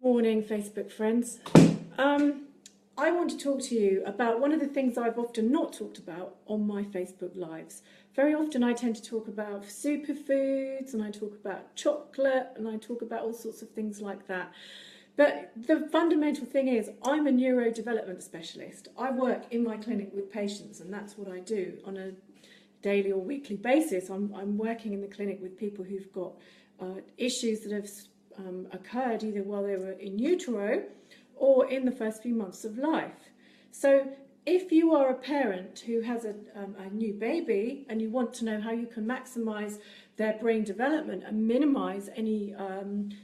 Morning, Facebook friends. I want to talk to you about one of the things I've often not talked about on my Facebook Lives. Very often I tend to talk about superfoods, and I talk about chocolate, and I talk about all sorts of things like that. But the fundamental thing is I'm a neurodevelopment specialist. I work in my clinic with patients, and that's what I do on a daily or weekly basis. I'm working in the clinic with people who've got issues that have occurred either while they were in utero or in the first few months of life. So if you are a parent who has a new baby and you want to know how you can maximize their brain development and minimize any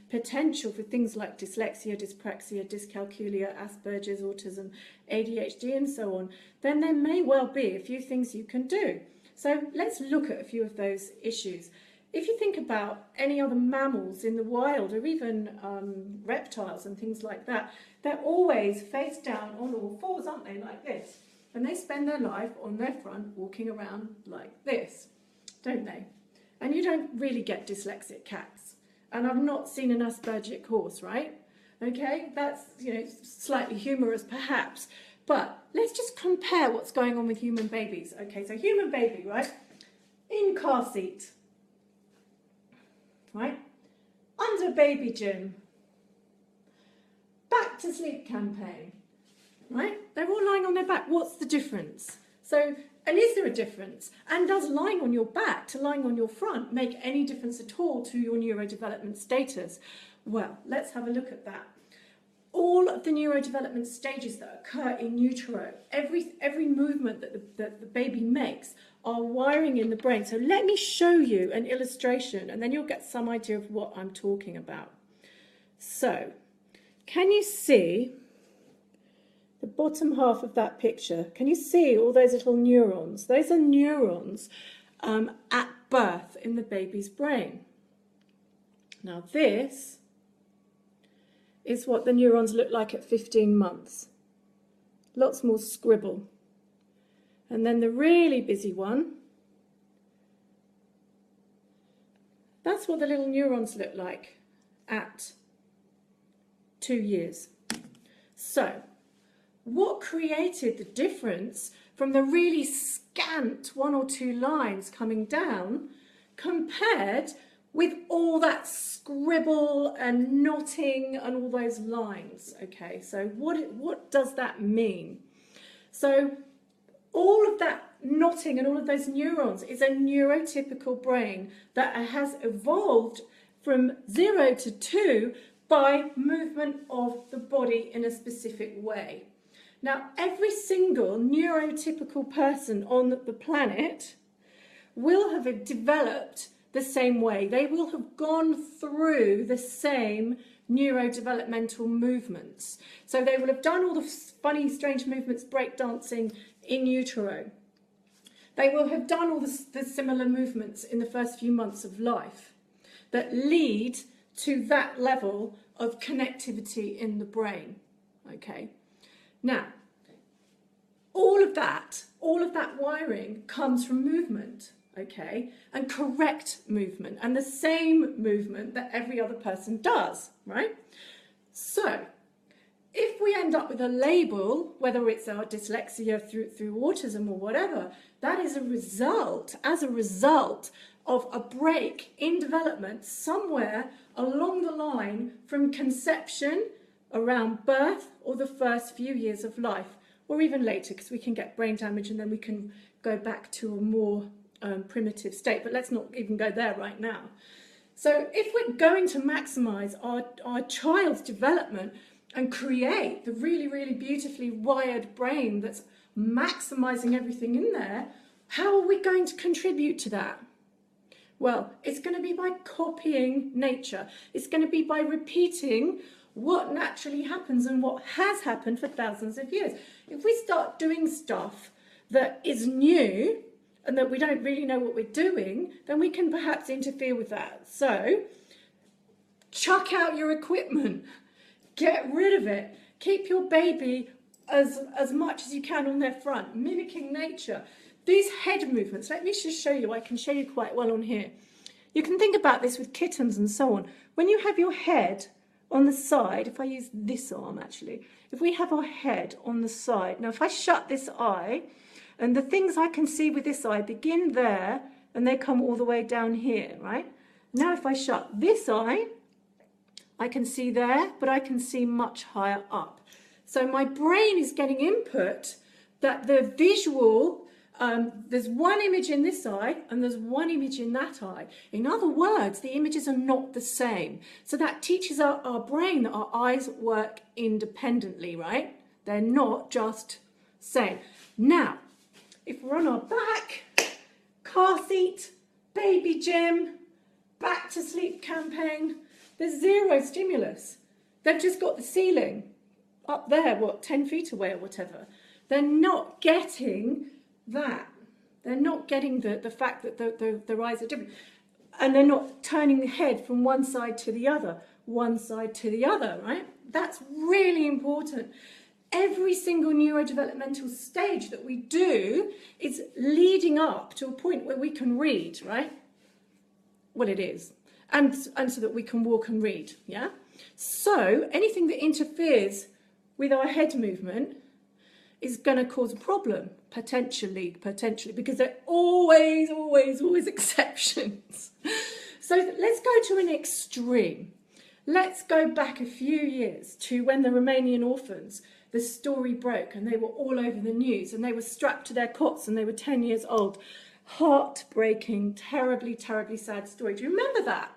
potential for things like dyslexia, dyspraxia, dyscalculia, Asperger's, autism, ADHD and so on, then there may well be a few things you can do. So let's look at a few of those issues. If you think about any other mammals in the wild, or even reptiles and things like that, they're always face down on all fours, aren't they, like this? And they spend their life on their front walking around like this, don't they? And you don't really get dyslexic cats. And I've not seen an Aspergic horse, right? Okay, that's, slightly humorous perhaps. But let's just compare what's going on with human babies. Okay, so human baby, right? In car seat. Right? Under baby gym. Back to sleep campaign. Right? They're all lying on their back. What's the difference? So, and is there a difference? And does lying on your back to lying on your front make any difference at all to your neurodevelopment status? Well, let's have a look at that. All of the neurodevelopment stages that occur in utero, every movement that the baby makes are wiring in the brain. So let me show you an illustration and then you'll get some idea of what I'm talking about. So, can you see the bottom half of that picture? Can you see all those little neurons? Those are neurons at birth in the baby's brain. Now this is what the neurons look like at 15 months. Lots more scribble. And then the really busy one, that's what the little neurons look like at 2 years. So, what created the difference from the really scant 1 or 2 lines coming down compared with all that scribble and knotting and all those lines? Okay, so what does that mean? So all of that knotting and all of those neurons is a neurotypical brain that has evolved from 0 to 2 by movement of the body in a specific way. Now, every single neurotypical person on the planet will have developed the same way. They will have gone through the same neurodevelopmental movements. So they will have done all the funny, strange movements, breakdancing in utero. They will have done all the similar movements in the first few months of life that lead to that level of connectivity in the brain. Okay. Now, all of that wiring comes from movement. Okay, and correct movement, and the same movement that every other person does, right? So, if we end up with a label, whether it's our dyslexia through autism or whatever, that is as a result of a break in development somewhere along the line from conception, around birth, or the first few years of life, or even later, because we can get brain damage and then we can go back to a more primitive state, but let's not even go there right now. So if we're going to maximize our child's development and create the really, really beautifully wired brain that's maximizing everything in there, how are we going to contribute to that? Well, it's going to be by copying nature. It's going to be by repeating what naturally happens and what has happened for thousands of years. If we start doing stuff that is new, and that we don't really know what we're doing, then we can perhaps interfere with that. So, chuck out your equipment, get rid of it, keep your baby as much as you can on their front, mimicking nature. These head movements, let me just show you, I can show you quite well on here. You can think about this with kittens and so on. When you have your head on the side, if I use this arm actually, if we have our head on the side, now if I shut this eye, and the things I can see with this eye begin there, and they come all the way down here, right? Now if I shut this eye, I can see there, but I can see much higher up. So my brain is getting input that the visual, there's one image in this eye and there's one image in that eye. In other words, the images are not the same. So that teaches our brain that our eyes work independently, right? They're not just same. Now, if we're on our back, car seat, baby gym, back to sleep campaign, there's zero stimulus. They've just got the ceiling up there, 10 feet away or whatever. They're not getting that. They're not getting the fact that their eyes are different. And they're not turning the head from one side to the other, right? That's really important. Every single neurodevelopmental stage that we do is leading up to a point where we can read, right? Well, it is. And so that we can walk and read, yeah? So anything that interferes with our head movement is going to cause a problem, potentially, because there are always exceptions. So let's go to an extreme. Let's go back a few years to when the Romanian orphans, the story broke and they were all over the news and they were strapped to their cots and they were 10 years old. Heartbreaking, terribly, terribly sad story. Do you remember that?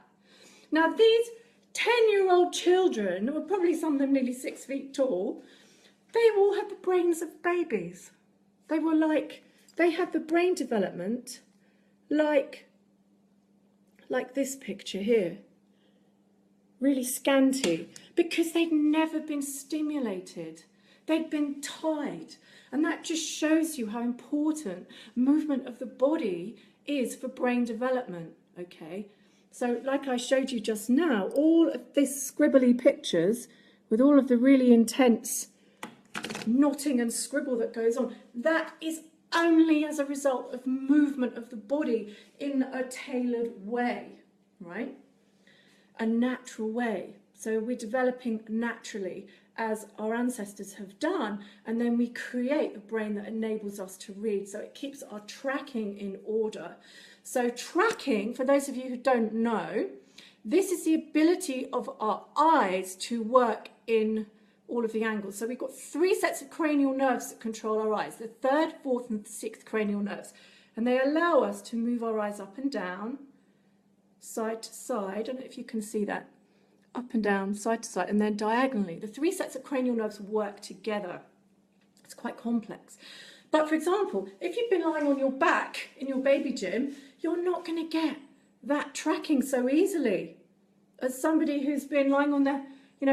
Now these 10-year-old children, or probably some of them nearly 6 feet tall, they all had the brains of babies. They were like, they had the brain development like this picture here. Really scanty, because they'd never been stimulated. They'd been tied. And that just shows you how important movement of the body is for brain development, okay? So like I showed you just now, all of this scribbly pictures with all of the really intense knotting and scribble that goes on, that is only as a result of movement of the body in a tailored way, right? A natural way. So we're developing naturally as our ancestors have done, and then we create a brain that enables us to read. So it keeps our tracking in order. So tracking, for those of you who don't know, this is the ability of our eyes to work in all of the angles. So we've got 3 sets of cranial nerves that control our eyes, the 3rd, 4th and 6th cranial nerves. And they allow us to move our eyes up and down, side to side. I don't know if you can see that. Up and down, side to side, and then diagonally. The 3 sets of cranial nerves work together. It's quite complex. But for example, if you've been lying on your back in your baby gym, you're not going to get that tracking so easily as somebody who's been lying on their,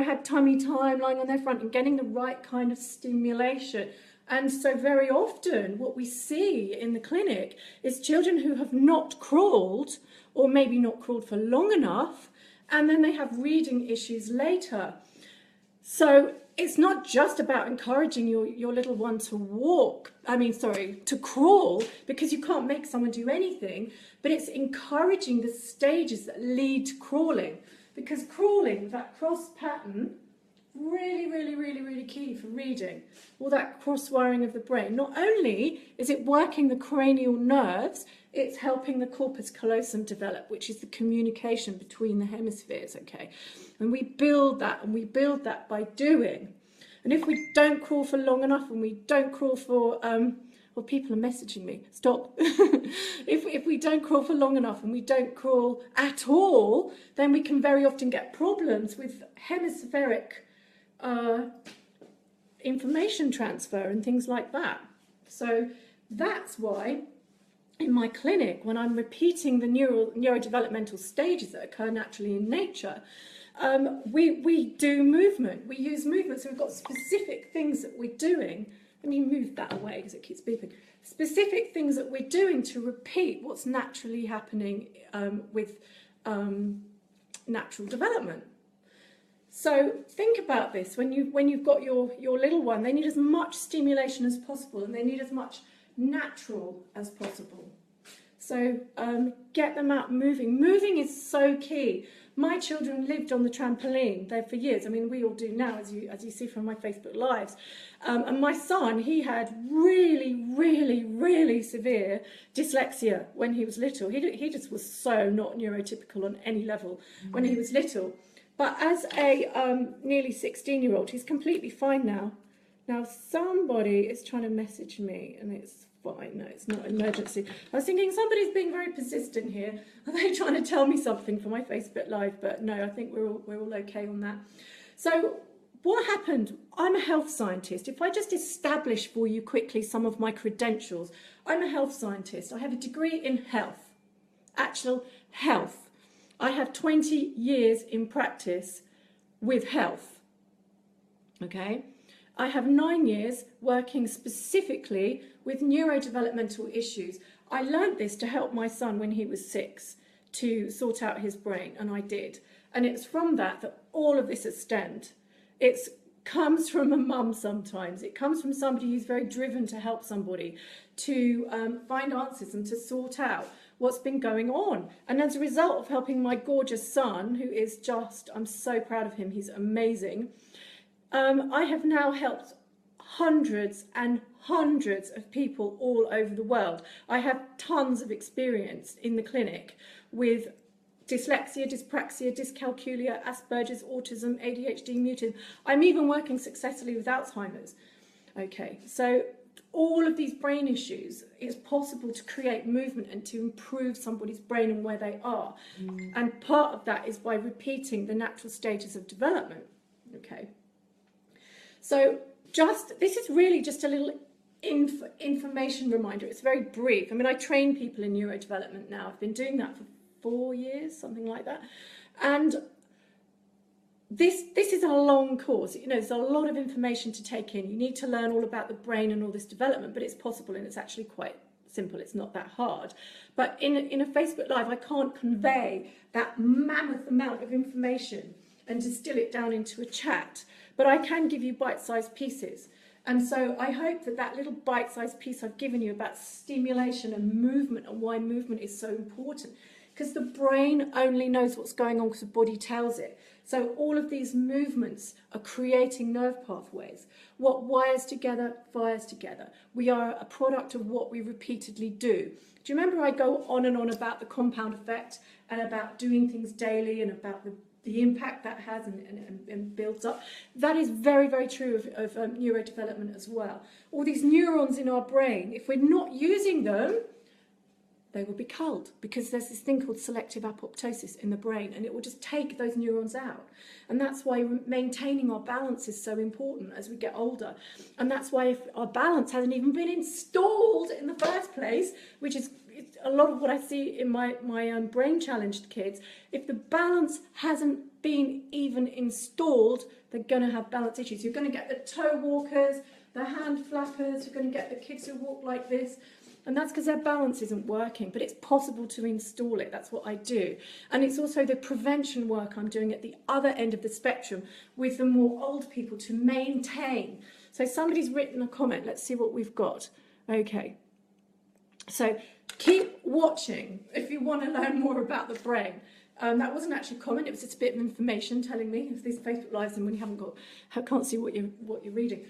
had tummy time, lying on their front and getting the right kind of stimulation. And so very often what we see in the clinic is children who have not crawled, or maybe not crawled for long enough, and then they have reading issues later. So it's not just about encouraging your little one to to crawl, because you can't make someone do anything, but it's encouraging the stages that lead to crawling. Because crawling, that cross pattern, really key for reading. All that cross-wiring of the brain. Not only is it working the cranial nerves, it's helping the corpus callosum develop, which is the communication between the hemispheres, okay? And we build that by doing. And if we don't crawl for long enough, and we don't crawl for, well, people are messaging me, stop. If we don't crawl for long enough and we don't crawl at all, then we can very often get problems with hemispheric information transfer and things like that. So that's why in my clinic, when I'm repeating the neurodevelopmental stages that occur naturally in nature, we do movement. We use movement. So we've got specific things that we're doing. Let me move that away because it keeps beeping. Specific things that we're doing to repeat what's naturally happening with natural development. So think about this. When you've got your little one, they need as much stimulation as possible, and they need as much natural as possible. So get them out moving. Moving is so key. My children lived on the trampoline there for years. I mean, we all do now, as you see from my Facebook Lives. And my son, he had really, really, really severe dyslexia when he was little. He just was so not neurotypical on any level when he was little. But as a nearly 16-year-old, he's completely fine now. Now, somebody is trying to message me, and it's fine. No, it's not an emergency. I was thinking somebody's being very persistent here. Are they trying to tell me something for my Facebook Live? But no, I think we're all okay on that. So what happened? I'm a health scientist. If I just establish for you quickly some of my credentials, I'm a health scientist. I have a degree in health, actual health. I have 20 years in practice with health, okay? I have 9 years working specifically with neurodevelopmental issues. I learned this to help my son when he was 6 to sort out his brain, and I did. And it's from that all of this has stemmed. It comes from a mum sometimes. It comes from somebody who's very driven to help somebody to find answers and to sort out what's been going on. And as a result of helping my gorgeous son, who is just, I'm so proud of him, he's amazing, I have now helped hundreds and hundreds of people all over the world. I have tons of experience in the clinic with dyslexia, dyspraxia, dyscalculia, Asperger's, autism, ADHD, mutism. I'm even working successfully with Alzheimer's. Okay, so all of these brain issues, it's possible to create movement and to improve somebody's brain and where they are. And part of that is by repeating the natural stages of development. Okay. So this is really just a little information reminder. It's very brief. I mean, I train people in neurodevelopment now. I've been doing that for 4 years, something like that. And this is a long course. You know, there's a lot of information to take in. You need to learn all about the brain and all this development, but it's possible and it's actually quite simple. It's not that hard. But in a Facebook Live, I can't convey that mammoth amount of information and distill it down into a chat. But I can give you bite-sized pieces. And so I hope that little bite-sized piece I've given you about stimulation and movement and why movement is so important. Because the brain only knows what's going on because the body tells it. So all of these movements are creating nerve pathways. What wires together, fires together. We are a product of what we repeatedly do. Do you remember I go on and on about the compound effect and about doing things daily and about the impact that has and builds up? That is very, very true of neurodevelopment as well. All these neurons in our brain, if we're not using them, they will be culled because there's this thing called selective apoptosis in the brain and it will just take those neurons out. And that's why maintaining our balance is so important as we get older. And that's why if our balance hasn't even been installed in the first place, which is a lot of what I see in my brain challenged kids, if the balance hasn't been even installed, they're going to have balance issues. You're going to get the toe walkers, the hand flappers, you're going to get the kids who walk like this. And that's because their balance isn't working, but it's possible to install it. That's what I do. And it's also the prevention work I'm doing at the other end of the spectrum with the more old people to maintain. So somebody's written a comment. Let's see what we've got. Okay. So keep watching if you want to learn more about the brain. That wasn't actually a comment. It was just a bit of information telling me if these Facebook Lives and when you can't see what you're reading.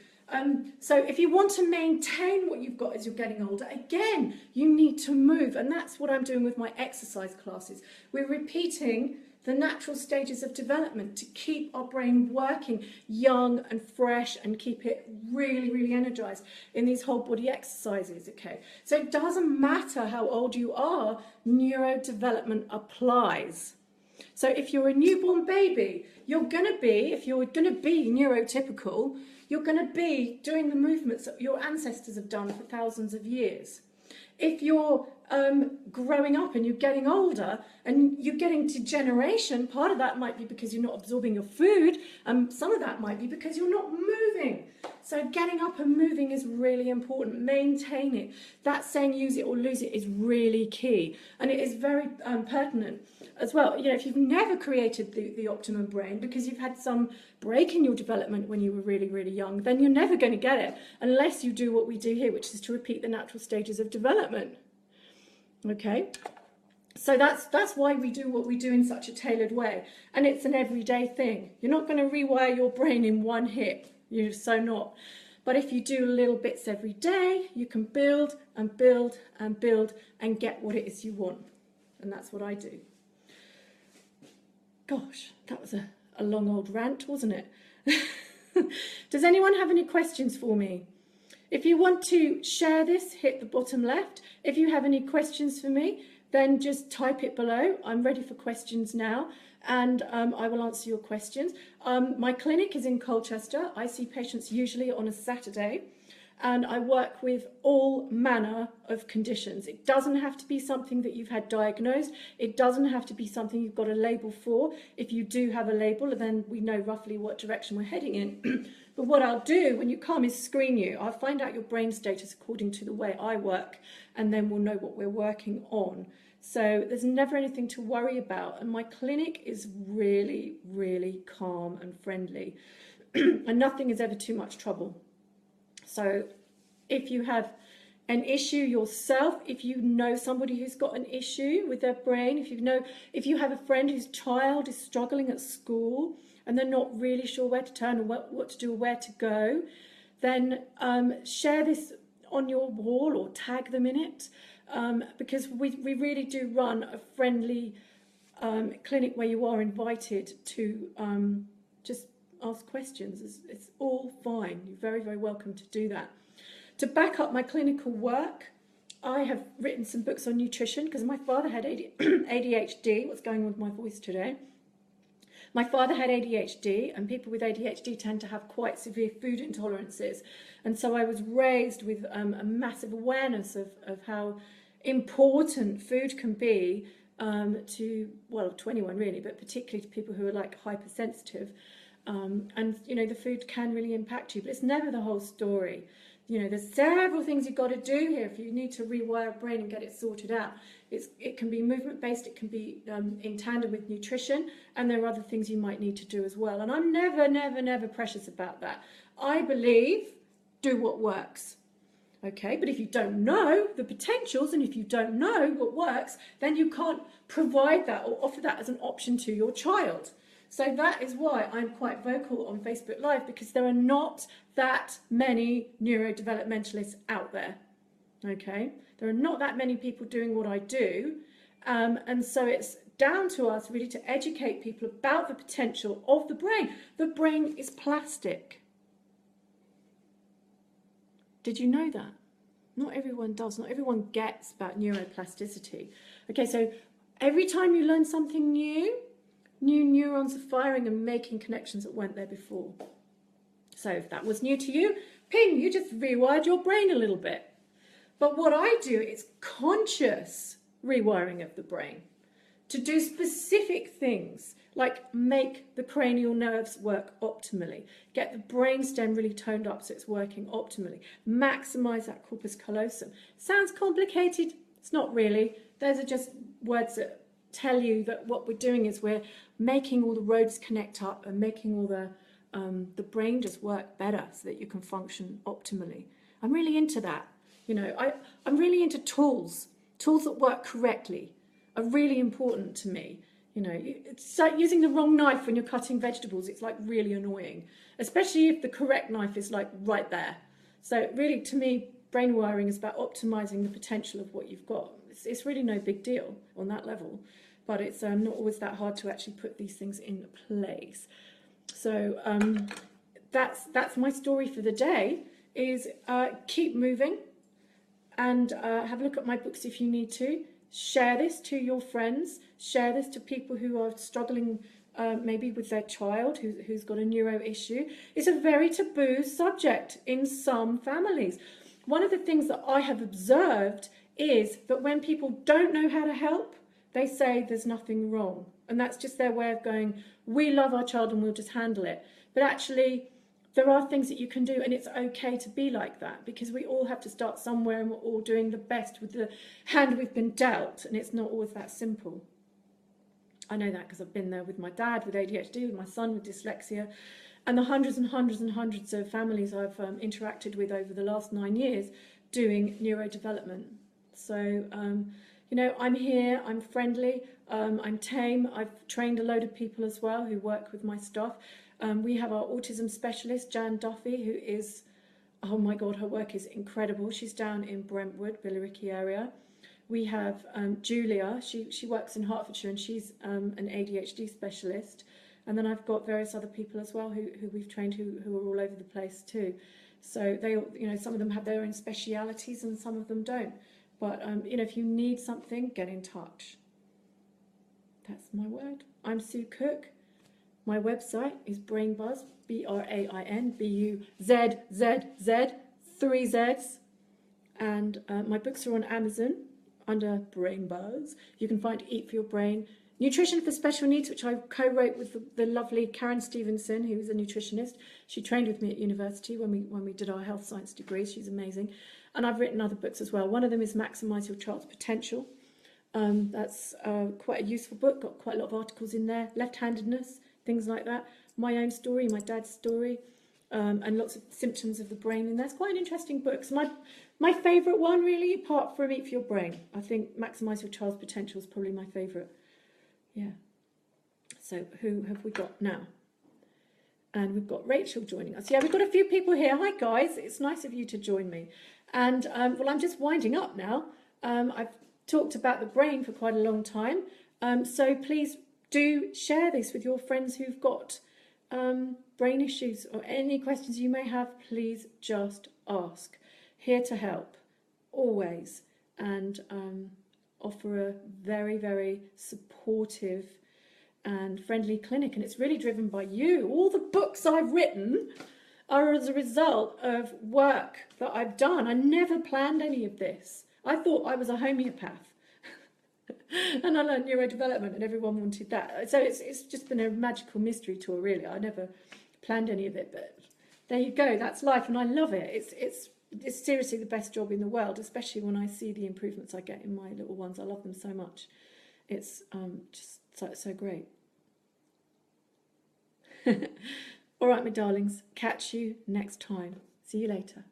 So if you want to maintain what you've got as you're getting older, again, you need to move. And that's what I'm doing with my exercise classes. We're repeating the natural stages of development to keep our brain working young and fresh and keep it really, really energized in these whole body exercises, okay? So it doesn't matter how old you are, neurodevelopment applies. So if you're a newborn baby, if you're going to be neurotypical, you're going to be doing the movements that your ancestors have done for thousands of years. If you're growing up and you're getting older and you're getting degeneration, part of that might be because you're not absorbing your food, and some of that might be because you're not moving. So getting up and moving is really important. Maintain it. That saying use it or lose it is really key, and it is very pertinent as well. You know, if you've never created the optimum brain because you've had some break in your development when you were really, really young, then you're never going to get it unless you do what we do here, which is to repeat the natural stages of development. Okay, So that's why we do what we do in such a tailored way. And it's an everyday thing. You're not going to rewire your brain in one hit. You're so not. But if you do little bits every day, you can build and build and build and get what it is you want. And that's what I do. Gosh, that was a long old rant, wasn't it? Does anyone have any questions for me? If you want to share this, hit the bottom left. If you have any questions for me, then just type it below. I'm ready for questions now, and I will answer your questions. My clinic is in Colchester. I see patients usually on a Saturday, and I work with all manner of conditions. It doesn't have to be something that you've had diagnosed. It doesn't have to be something you've got a label for. If you do have a label, then we know roughly what direction we're heading in. But what I'll do when you come is screen you. I'll find out your brain status according to the way I work, and then we'll know what we're working on. So there's never anything to worry about. And my clinic is really, really calm and friendly. And nothing is ever too much trouble. So if you have an issue yourself, if you know somebody who's got an issue with their brain, if you have a friend whose child is struggling at school and they're not really sure where to turn or what to do or where to go, then share this on your wall or tag them in it, because we really do run a friendly clinic where you are invited to just ask questions. It's all fine. You're very, very welcome to do that. To back up my clinical work, I have written some books on nutrition because my father had ADHD. What's going on with my voice today? My father had ADHD, and people with ADHD tend to have quite severe food intolerances. And so I was raised with a massive awareness of how important food can be to anyone really, but particularly to people who are like hypersensitive. And, you know, the food can really impact you, but it's never the whole story. You know, there's several things you've got to do here if you need to rewire a brain and get it sorted out. It can be movement-based, it can be in tandem with nutrition, and there are other things you might need to do as well. And I'm never, never, never precious about that. I believe, do what works. Okay, but if you don't know the potentials and if you don't know what works, then you can't provide that or offer that as an option to your child. So that is why I'm quite vocal on Facebook Live, because there are not that many neurodevelopmentalists out there. Okay, there are not that many people doing what I do. And so it's down to us really to educate people about the potential of the brain. The brain is plastic. Did you know that? Not everyone does. Not everyone gets about neuroplasticity. Okay, so every time you learn something new, new neurons are firing and making connections that weren't there before. So if that was new to you, ping, you just rewired your brain a little bit. But what I do is conscious rewiring of the brain to do specific things like make the cranial nerves work optimally, get the brainstem really toned up so it's working optimally, maximize that corpus callosum. Sounds complicated? It's not really. Those are just words that tell you that what we're doing is we're making all the roads connect up and making all the brain just work better so that you can function optimally. I'm really into that. You know, I'm really into tools. Tools that work correctly are really important to me. You know, it's like using the wrong knife when you're cutting vegetables. It's like really annoying, especially if the correct knife is like right there. So really, to me, brain wiring is about optimizing the potential of what you've got. It's really no big deal on that level, but it's not always that hard to actually put these things in place. So that's my story for the day, is keep moving and have a look at my books if you need to. Share this to your friends, share this to people who are struggling maybe with their child who's got a neuro issue. It's a very taboo subject in some families. One of the things that I have observed is that when people don't know how to help, they say there's nothing wrong. And that's just their way of going, we love our child and we'll just handle it. But actually, there are things that you can do, and it's okay to be like that, because we all have to start somewhere and we're all doing the best with the hand we've been dealt, and it's not always that simple. I know that because I've been there with my dad with ADHD, with my son with dyslexia, and the hundreds and hundreds and hundreds of families I've interacted with over the last 9 years doing neurodevelopment. So, You know, I'm here, I'm friendly, I'm tame. I've trained a load of people as well who work with my staff. We have our autism specialist, Jan Duffy, who is, oh my God, her work is incredible. She's down in Brentwood, Billericay area. We have Julia, she works in Hertfordshire, and she's an ADHD specialist. And then I've got various other people as well who we've trained who are all over the place too. So they, you know, some of them have their own specialities and some of them don't. But, you know, if you need something, get in touch. That's my word. I'm Sue Cook. My website is Brainbuzzz, BrainBuzzz, 3 Zs. And my books are on Amazon under Brainbuzzz. You can find Eat for Your Brain, Nutrition for Special Needs, which I co-wrote with the lovely Karen Stevenson, who is a nutritionist. She trained with me at university when we did our health science degrees. She's amazing. And I've written other books as well. One of them is Maximise Your Child's Potential. That's quite a useful book, got quite a lot of articles in there. Left-handedness, things like that. My own story, my dad's story, and lots of symptoms of the brain in there. It's quite an interesting book. So my favourite one, really, apart from Eat for Your Brain, I think Maximise Your Child's Potential is probably my favourite. Yeah. So who have we got now? And we've got Rachel joining us. Yeah, we've got a few people here. Hi, guys. It's nice of you to join me. And, well, I'm just winding up now. I've talked about the brain for quite a long time. So please do share this with your friends who've got brain issues or any questions you may have. Please just ask. Here to help, always. And offer a very, very supportive and friendly clinic. And it's really driven by you. All the books I've written are as a result of work that I've done. I never planned any of this. I thought I was a homeopath. And I learned neurodevelopment and everyone wanted that. So it's just been a magical mystery tour, really. I never planned any of it, but there you go. That's life and I love it. It's seriously the best job in the world, especially when I see the improvements I get in my little ones. I love them so much. It's just so great. All right, my darlings. Catch you next time. See you later.